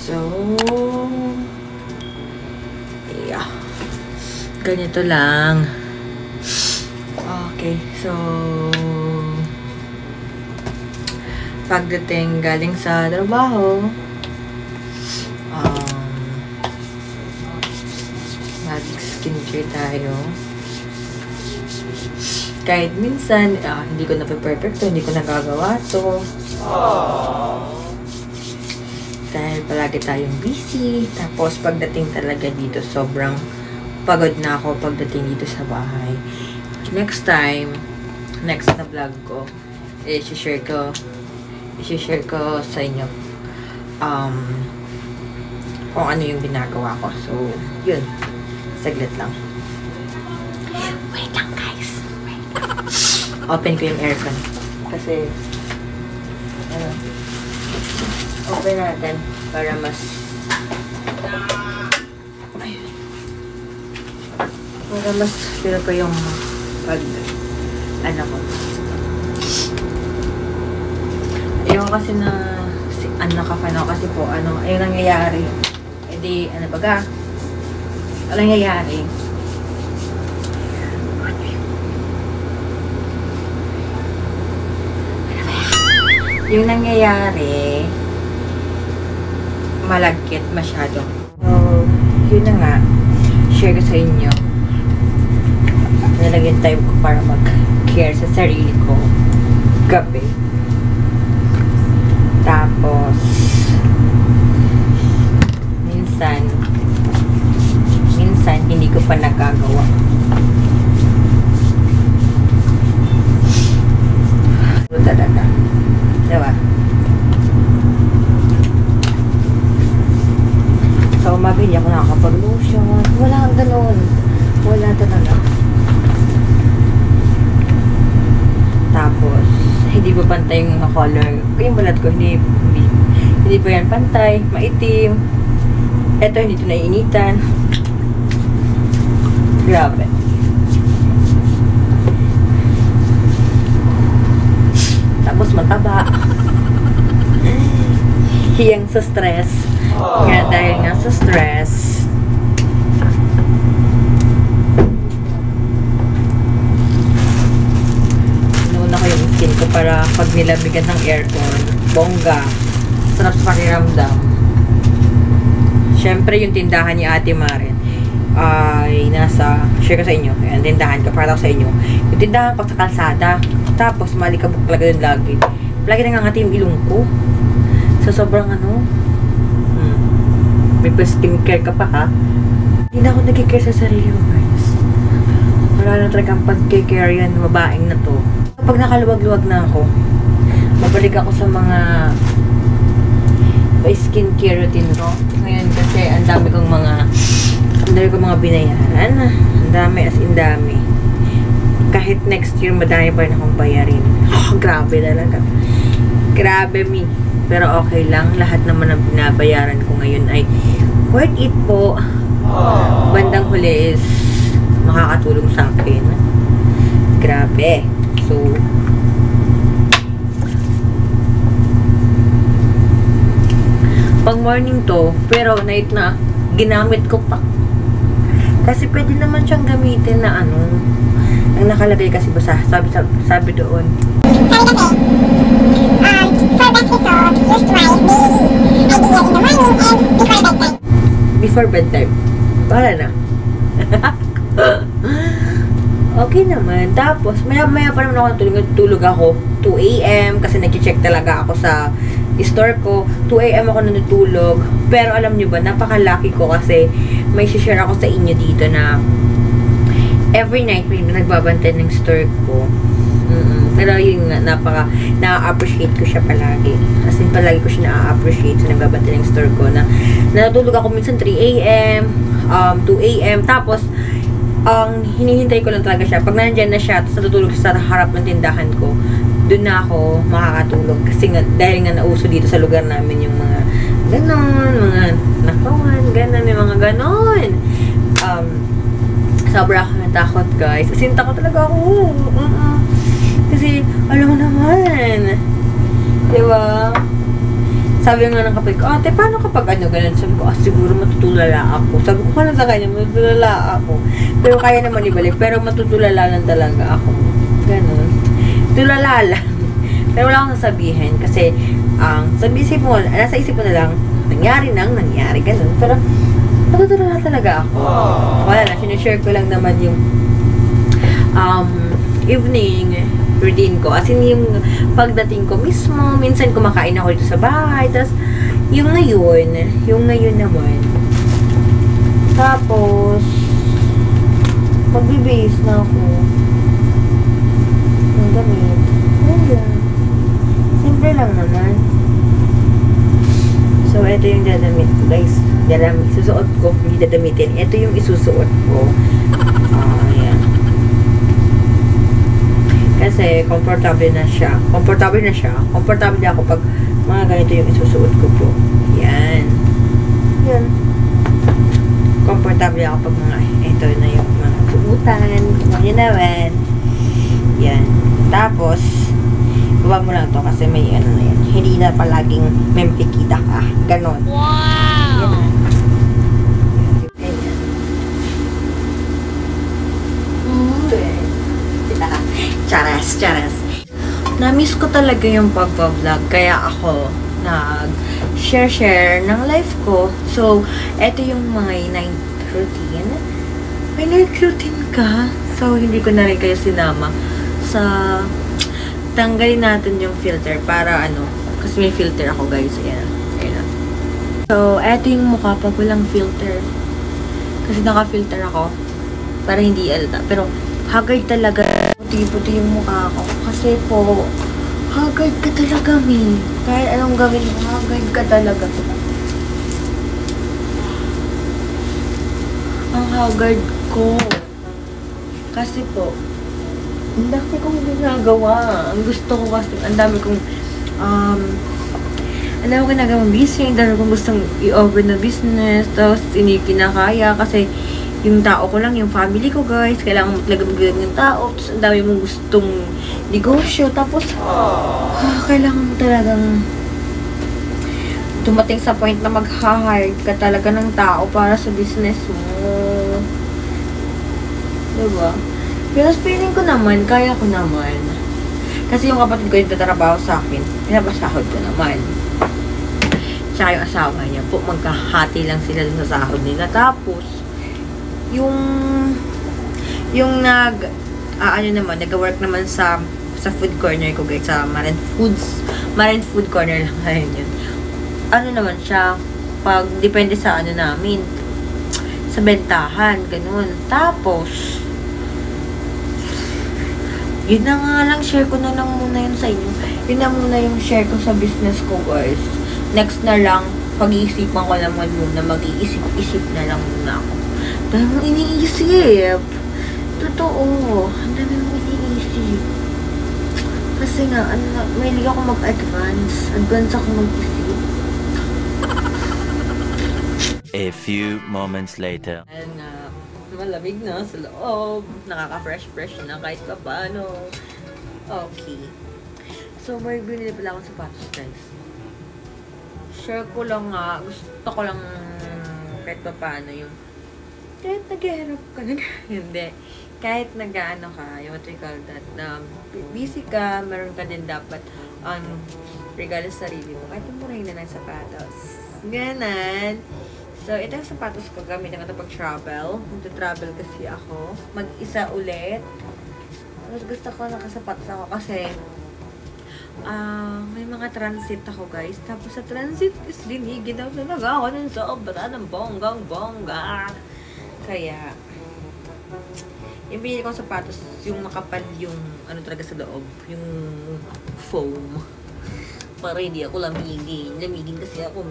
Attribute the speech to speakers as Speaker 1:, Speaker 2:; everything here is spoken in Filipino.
Speaker 1: So, yeah. Ganito lang. Okay, so pagdating galing sa trabaho, mag-skincare tayo. Kahit minsan, hindi ko na perfecto, hindi ko nagagawa to. Dahil palagi tayong busy. Tapos pagdating talaga dito, sobrang pagod na ako pagdating dito sa bahay. Next time, next na vlog ko, i-share ko sa inyo kung ano yung ginagawa ko. So, yun. Saglit lang. Wait lang, guys. Wait. Open ko yung aircon. Kasi, open natin para mas feel ko yung pag ko. Ayun kasi na kasi po, ayun nangyayari. E di, baga? Ano nangyayari? Yung nangyayari, malagkit masyado. So, yun na nga, share ko sa inyo. Nalagyan time ko para mag-care sa sarili ko gabi. Tapos minsan hindi ko pa nagagawa. Ito talaga. Diba? So, umaga hindi ako nakakapag-lotion. Wala ganun. Wala talaga. Tapos, hindi pa pantay yung mga color. Yung balat ko, hindi pa yan pantay. Maitim. Eto, hindi ito naiinitan. Grabe. Tapos, mataba. Hiyang sa stress. Nga dahil nga sa stress, nauna ko yung skin ko para pag nilabigan ng aircon, bongga, sarap sa pakiramdam. Syempre yung tindahan ni Ate Maren ay share ko sa inyo, ayan, tindahan ko, para sa inyo. Yung tindahan ko sa kalsada, tapos malikabok talaga yung lagi. Lagi nangangati yung ilong ko. So sobrang may pa-skincare ka pa, ha? Hindi na ako nag-care sa sarili ko, guys. Wala na talagang pag-care yan, babaeng na to. Kapag nakaluwag-luwag na ako, babalik ako sa mga skincare routine ko. Ngayon kasi, ang dami kong mga binayaran. Ang dami as in dami. Kahit next year, madami pa rin akong bayarin. Grabe talaga. Grabe me. Pero okay lang. Lahat naman ang binabayaran ko ngayon ay worth it po. Bandang huli is makakatulong sa akin. Grabe. So, pang morning to, pero night na, ginamit ko pa. Kasi pwede naman siyang gamitin na ang nakalagay kasi basta, sabi doon. For best result, use twice daily. Ideally in the morning and before bedtime. Para na. Okay naman. Tapos, maya pa naman ako tulog ako. 2 AM kasi nag-check talaga ako sa store ko. 2 AM ako natutulog. Pero alam nyo ba, napaka-lucky ko kasi may share ako sa inyo dito na every night may nagbabantay ng store ko. Pero yun nga, na-appreciate ko siya palagi. As in, palagi ko siya na-appreciate sa nagbabantay ng store ko na natutulog ako minsan 3 AM, 2 AM, tapos ang hinihintay ko lang talaga siya. Pag nandyan na siya, tapos natutulog siya sa harap ng tindahan ko, doon na ako makakatulog. Kasi nga, dahil nga nauso dito sa lugar namin yung mga ganon, mga nakawan, ganon, may mga ganon. Sobra ako natakot, guys. As in, takot talaga ako. Kasi, alam mo naman. Diba? Sabi nga ng kapatid ko, ate, paano kapag ano, ganun? Sabi ko, siguro matutulala ako. Sabi ko, paano sa kanya, matutulala ako. Pero kaya naman ibalik, pero matutulala lang talaga ako. Ganun. Tulala lang. Pero wala akong sasabihin kasi, nasa isip mo na lang, nangyari, ganun. Pero, matutulala talaga ako. Wala na, sinishare ko lang naman yung, evening routine ko. As in, yung pagdating ko mismo, minsan kumakain ako dito sa bahay, tapos, yung ngayon naman. Tapos, magbibihis na ako. Ang gamit. Ayan. Simple lang naman. So, ito yung dadamit ko, guys. Susuot ko, hindi dadamitin. Ito yung isusuot ko. Ayan. Kasi, komportable na siya. Komportable ako pag mga ganito yung isusuot ko po. Yan. Yan. Komportable ako pag mga, ito na yung mga suotan. Yan naman. Yan. Tapos, baba mo lang to kasi may ano na yan. Hindi na palaging mempikita ka. Ganon. Wow! Yan. Charas. Na-miss ko talaga yung pag-vlog. Kaya ako nag-share ng life ko. So, eto yung mga night routine. May night routine ka? So, hindi ko na rin kayo sinama sa tanggalin natin yung filter para ano, kasi may filter ako guys. Ayan. So, eto yung mukha pag walang filter. Kasi naka-filter ako para hindi alta. Pero, haggard talaga. Puti-puti yung mukha ko. Kasi po, haggard ka talaga, mi. Kahit anong gawin mo, haggard ka talaga. Ang haggard ko. Kasi po, ang dami kong ginagawa. Ang gusto ko kasi, ang dami kong ginagawang busy. Ang dami kong gustong i-open na business. Tapos, hindi kinakaya kasi yung tao ko lang, yung family ko guys, kailangan talaga magbilang ng tao, tapos ang dami mong gustong negosyo, tapos kailangan mo talagang dumating sa point na mag-hire ka talaga ng tao para sa business mo, diba? Pero feeling ko naman, kaya ko naman, kasi yung kapatid ko yung tatrabaho sa akin, pinapasahod ko naman, tsaka yung asawa niya po, magkahati lang sila dun sa sahod nila, tapos yung nag-work naman sa food corner ko guys, sa Marin Food Corner lang ngayon yun. Ano naman siya, pag depende sa ano namin, sa bentahan, ganun. Tapos, yun na nga lang, share ko na lang muna yun sa inyo. Yun na muna yung share ko sa business ko guys. Next na lang, pag-iisipan ko naman muna, mag-iisip-isip na lang muna ako. Dahil mo iniisip. Totoo. Ang dami mo iniisip. Kasi nga, mahilig ako mag-advance. Advance ako mag-isip.
Speaker 2: A few moments later.
Speaker 1: Ayan nga, malamig na sa loob. Nakaka-fresh na kahit pa paano. Okay. So, may binili pala akong sapatos, guys. Share ko lang nga. Gusto ko lang kahit pa paano yung kahit nag-hirap ka, hindi. Kahit nag-ano ka, yung what we call that, na busy ka, meron ka din dapat regalo sa sarili mo. Kahit murahin na ng sapatos. Ganon. So, ito yung sapatos ko. Gamitin ko ito pag-travel. Mag-travel kasi ako. Mag-isa ulit. Mas gusto ko nakasapatos ako kasi may mga transit ako guys. Tapos sa transit is linigid daw talaga ako nun sobra ng bonggang-bongga. Kaya, yung binili kong sapatos, yung makapal yung, ano talaga sa loob, yung foam. Para hindi ako lamigin. Lamigin kasi ako,